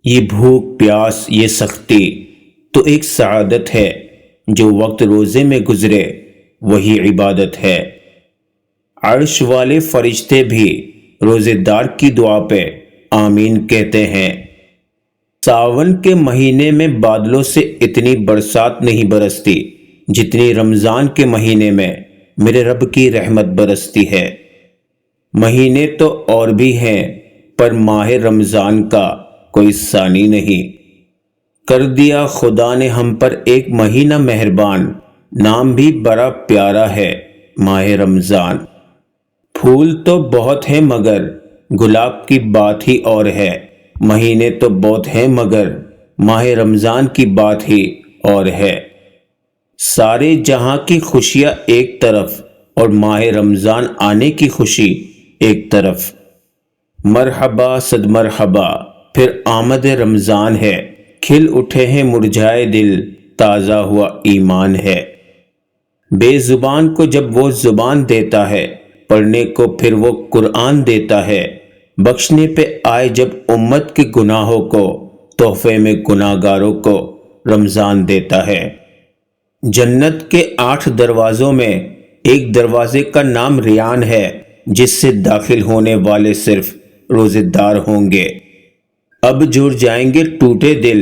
یہ بھوک پیاس یہ سختی تو ایک سعادت ہے، جو وقت روزے میں گزرے وہی عبادت ہے۔ عرش والے فرشتے بھی روزے دار کی دعا پہ آمین کہتے ہیں۔ ساون کے مہینے میں بادلوں سے اتنی برسات نہیں برستی جتنی رمضان کے مہینے میں میرے رب کی رحمت برستی ہے۔ مہینے تو اور بھی ہیں پر ماہ رمضان کا کوئی ثانی نہیں۔ کر دیا خدا نے ہم پر ایک مہینہ مہربان، نام بھی بڑا پیارا ہے ماہ رمضان۔ پھول تو بہت ہیں مگر گلاب کی بات ہی اور ہے، مہینے تو بہت ہیں مگر ماہ رمضان کی بات ہی اور ہے۔ سارے جہاں کی خوشیاں ایک طرف اور ماہ رمضان آنے کی خوشی ایک طرف۔ مرحبا صد مرحبا پھر آمد رمضان ہے، کھل اٹھے ہیں مرجھائے دل، تازہ ہوا ایمان ہے۔ بے زبان کو جب وہ زبان دیتا ہے، پڑھنے کو پھر وہ قرآن دیتا ہے۔ بخشنے پہ آئے جب امت کے گناہوں کو، تحفے میں گناہ گاروں کو رمضان دیتا ہے۔ جنت کے 8 دروازوں میں ایک دروازے کا نام ریان ہے، جس سے داخل ہونے والے صرف روزے دار ہوں گے۔ اب جڑ جائیں گے ٹوٹے دل،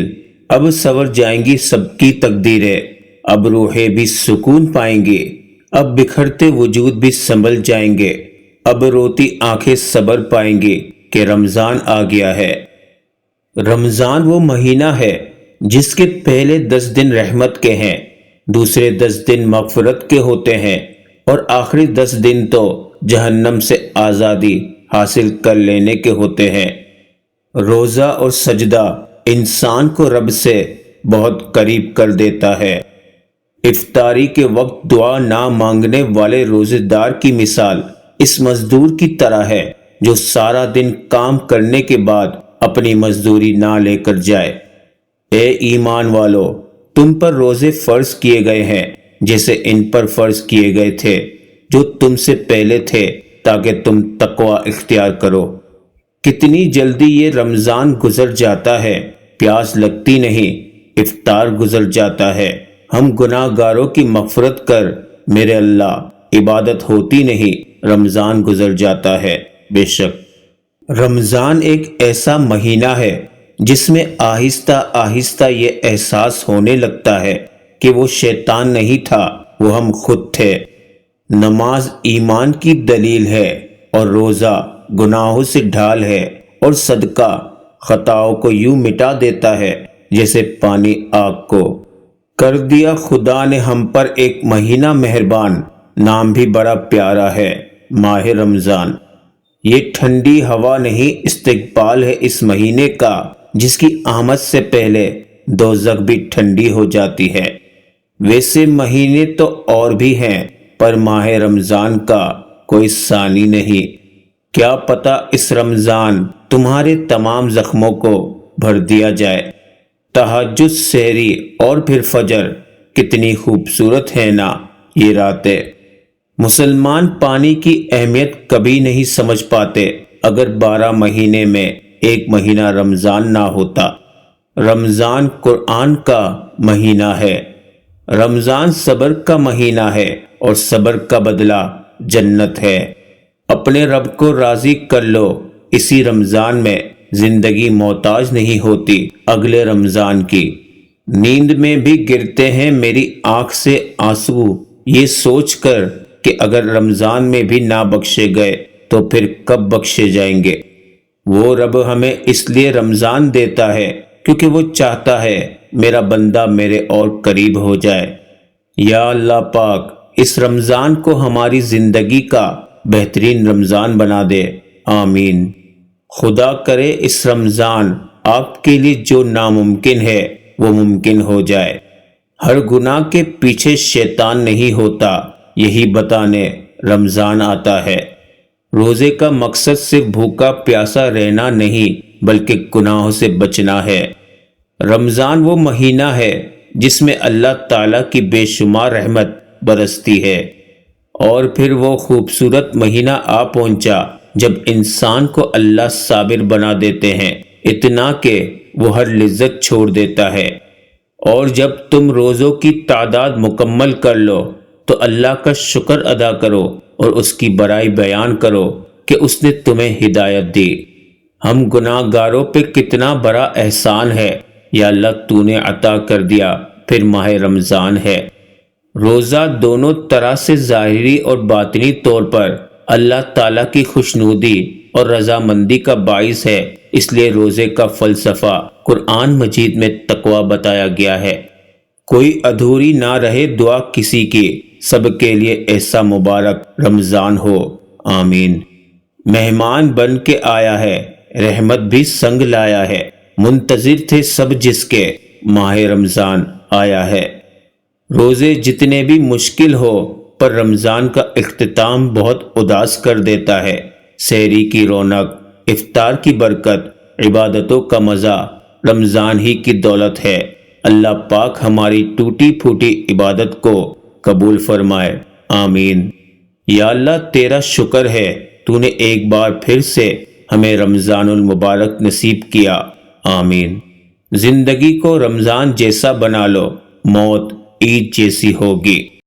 اب سنور جائیں گی سب کی تقدیریں، اب روحیں بھی سکون پائیں گی، اب بکھرتے وجود بھی سنبھل جائیں گے، اب روتی آنکھیں صبر پائیں گی کہ رمضان آ گیا ہے۔ رمضان وہ مہینہ ہے جس کے پہلے 10 دن رحمت کے ہیں، دوسرے 10 دن مغفرت کے ہوتے ہیں، اور آخری 10 دن تو جہنم سے آزادی حاصل کر لینے کے ہوتے ہیں۔ روزہ اور سجدہ انسان کو رب سے بہت قریب کر دیتا ہے۔ افطاری کے وقت دعا نہ مانگنے والے روزے دار کی مثال اس مزدور کی طرح ہے جو سارا دن کام کرنے کے بعد اپنی مزدوری نہ لے کر جائے۔ اے ایمان والو، تم پر روزے فرض کیے گئے ہیں جیسے ان پر فرض کیے گئے تھے جو تم سے پہلے تھے، تاکہ تم تقوی اختیار کرو۔ کتنی جلدی یہ رمضان گزر جاتا ہے، پیاس لگتی نہیں، افطار گزر جاتا ہے۔ ہم گناہ گاروں کی مغفرت کر میرے اللہ، عبادت ہوتی نہیں، رمضان گزر جاتا ہے۔ بے شک رمضان ایک ایسا مہینہ ہے جس میں آہستہ آہستہ یہ احساس ہونے لگتا ہے کہ وہ شیطان نہیں تھا، وہ ہم خود تھے۔ نماز ایمان کی دلیل ہے، اور روزہ گناہوں سے ڈھال ہے، اور صدقہ خطاؤں کو یوں مٹا دیتا ہے جیسے پانی آگ کو۔ کر دیا خدا نے ہم پر ایک مہینہ مہربان، نام بھی بڑا پیارا ہے ماہ رمضان۔ یہ ٹھنڈی ہوا نہیں، استقبال ہے اس مہینے کا، جس کی آمد سے پہلے دوزخ بھی ٹھنڈی ہو جاتی ہے۔ ویسے مہینے تو اور بھی ہیں پر ماہ رمضان کا کوئی ثانی نہیں۔ کیا پتہ اس رمضان تمہارے تمام زخموں کو بھر دیا جائے۔ تہجد، سحری اور پھر فجر، کتنی خوبصورت ہے نا یہ راتیں۔ مسلمان پانی کی اہمیت کبھی نہیں سمجھ پاتے اگر 12 مہینے میں ایک مہینہ رمضان نہ ہوتا۔ رمضان قرآن کا مہینہ ہے، رمضان صبر کا مہینہ ہے، اور صبر کا بدلہ جنت ہے۔ اپنے رب کو راضی کر لو، اسی رمضان میں زندگی محتاج نہیں ہوتی اگلے رمضان کی۔ نیند میں بھی گرتے ہیں میری آنکھ سے آنسو، یہ سوچ کر کہ اگر رمضان میں بھی نہ بخشے گئے تو پھر کب بخشے جائیں گے۔ وہ رب ہمیں اس لیے رمضان دیتا ہے کیونکہ وہ چاہتا ہے میرا بندہ میرے اور قریب ہو جائے۔ یا اللہ پاک، اس رمضان کو ہماری زندگی کا بہترین رمضان بنا دے، آمین۔ خدا کرے اس رمضان آپ کے لیے جو ناممکن ہے وہ ممکن ہو جائے۔ ہر گناہ کے پیچھے شیطان نہیں ہوتا، یہی بتانے رمضان آتا ہے۔ روزے کا مقصد صرف بھوکا پیاسا رہنا نہیں بلکہ گناہوں سے بچنا ہے۔ رمضان وہ مہینہ ہے جس میں اللہ تعالیٰ کی بے شمار رحمت برستی ہے، اور پھر وہ خوبصورت مہینہ آ پہنچا جب انسان کو اللہ صابر بنا دیتے ہیں، اتنا کہ وہ ہر لذت چھوڑ دیتا ہے۔ اور جب تم روزوں کی تعداد مکمل کر لو تو اللہ کا شکر ادا کرو اور اس کی بڑائی بیان کرو کہ اس نے تمہیں ہدایت دی۔ ہم گناہ گاروں پہ کتنا بڑا احسان ہے، یا اللہ تو نے عطا کر دیا۔ پھر ماہ رمضان ہے۔ روزہ دونوں طرح سے ظاہری اور باطنی طور پر اللہ تعالیٰ کی خوشنودی اور رضامندی کا باعث ہے، اس لیے روزے کا فلسفہ قرآن مجید میں تقویٰ بتایا گیا ہے۔ کوئی ادھوری نہ رہے دعا کسی کی، سب کے لیے ایسا مبارک رمضان ہو، آمین۔ مہمان بن کے آیا ہے، رحمت بھی سنگ لایا ہے، منتظر تھے سب جس کے، ماہ رمضان آیا ہے۔ روزے جتنے بھی مشکل ہو پر رمضان کا اختتام بہت اداس کر دیتا ہے۔ سحری کی رونق، افطار کی برکت، عبادتوں کا مزہ رمضان ہی کی دولت ہے۔ اللہ پاک ہماری ٹوٹی پھوٹی عبادت کو قبول فرمائے، آمین۔ یا اللہ تیرا شکر ہے تو نے ایک بار پھر سے ہمیں رمضان المبارک نصیب کیا، آمین۔ زندگی کو رمضان جیسا بنا لو، موت عید جیسی ہوگی۔